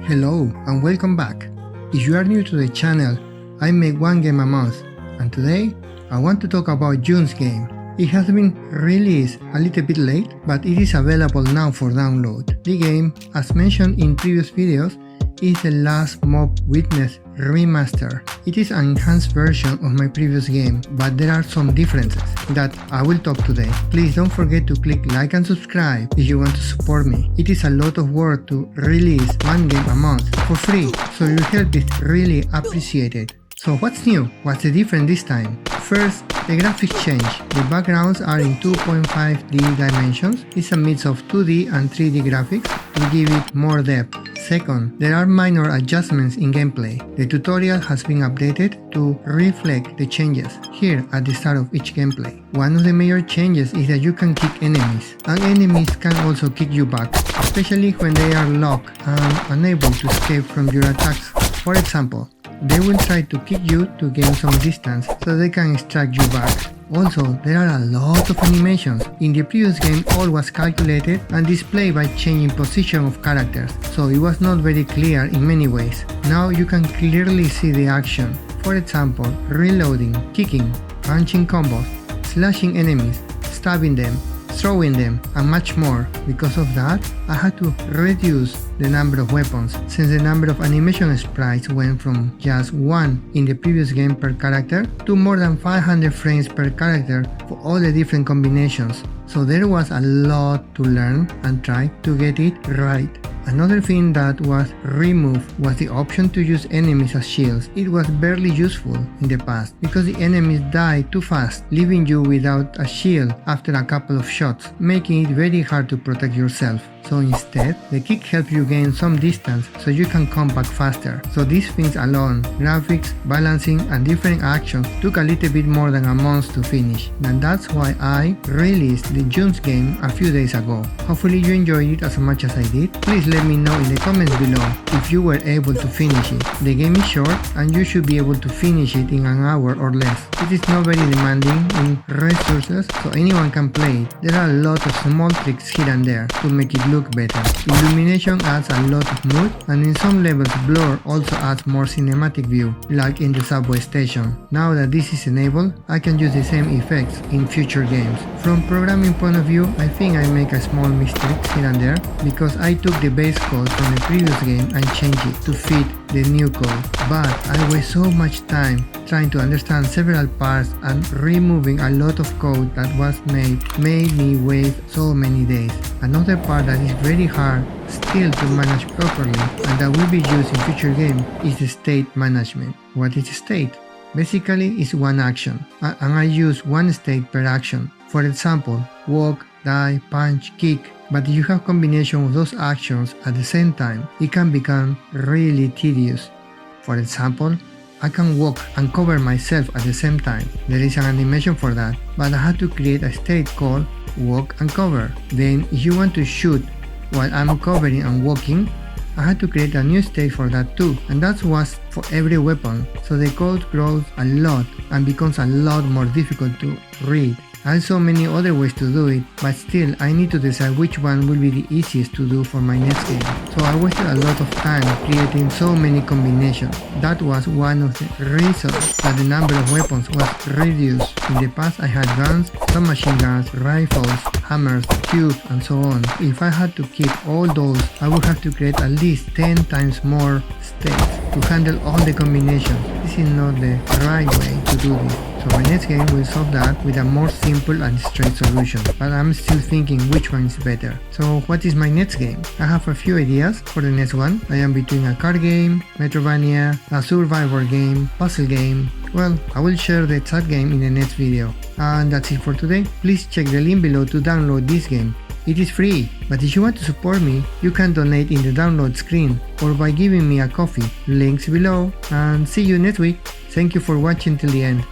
Hello and welcome back. If you are new to the channel, I make one game a month, and today I want to talk about June's game. It has been released a little bit late, but it is available now for download. The game, as mentioned in previous videos, is the Last Mob Witness Remastered. It is an enhanced version of my previous game, but there are some differences that I will talk today. Please don't forget to click like and subscribe if you want to support me. It is a lot of work to release one game a month for free, so your help is really appreciated. So what's new? What's the difference this time? First, the graphics change. The backgrounds are in 2.5D dimensions. It's a mix of 2D and 3D graphics to give it more depth. Second, there are minor adjustments in gameplay. The tutorial has been updated to reflect the changes here at the start of each gameplay. One of the major changes is that you can kick enemies, and enemies can also kick you back, especially when they are locked and unable to escape from your attacks. For example, they will try to kick you to gain some distance so they can extract you back. Also, there are a lot of animations. In the previous game, all was calculated and displayed by changing position of characters, so it was not very clear in many ways. Now you can clearly see the action. For example, reloading, kicking, punching combos, slashing enemies, stabbing them, throwing them, and much more. Because of that, I had to reduce the number of weapons, since the number of animation sprites went from just 1 in the previous game per character to more than 500 frames per character for all the different combinations. So there was a lot to learn and try to get it right. Another thing that was removed was the option to use enemies as shields. It was barely useful in the past because the enemies died too fast, leaving you without a shield after a couple of shots, making it very hard to protect yourself. So instead, the kick helps you gain some distance so you can come back faster. So these things alone, graphics, balancing, and different actions, took a little bit more than a month to finish. And that's why I released the June's game a few days ago. Hopefully you enjoyed it as much as I did. Please let me know in the comments below if you were able to finish it. The game is short and you should be able to finish it in an hour or less. It is not very demanding in resources, so anyone can play it. There are a lot of small tricks here and there to make it look better. Illumination adds a lot of mood, and in some levels blur also adds more cinematic view, like in the subway station. Now that this is enabled, I can use the same effects in future games. From programming point of view, I think I make a small mistake here and there, because I took the base code from the previous game and changed it to fit the new code. But I waste so much time trying to understand several parts, and removing a lot of code that was made me waste so many days. Another part that is very hard still to manage properly and that will be used in future games is the state management. What is state? Basically, it's one action, and I use one state per action. For example, walk, die, punch, kick. But if you have combination of those actions at the same time, it can become really tedious. For example, I can walk and cover myself at the same time. There is an animation for that, but I had to create a state called walk and cover. Then if you want to shoot while I'm covering and walking, I had to create a new state for that too, and that was for every weapon. So the code grows a lot and becomes a lot more difficult to read. I have so many other ways to do it, but still I need to decide which one will be the easiest to do for my next game. So I wasted a lot of time creating so many combinations. That was one of the reasons that the number of weapons was reduced. In the past I had guns, submachine guns, rifles, hammers, cubes, and so on. If I had to keep all those, I would have to create at least 10 times more states to handle all the combinations. This is not the right way to do this. So my next game will solve that with a more simple and straight solution, but I'm still thinking which one is better. So what is my next game? I have a few ideas for the next one. I am between a card game, Metrovania, a survivor game, puzzle game. Well, I will share the exact game in the next video. And that's it for today. Please check the link below to download this game. It is free, but if you want to support me, you can donate in the download screen or by giving me a coffee. Links below, and see you next week. Thank you for watching till the end.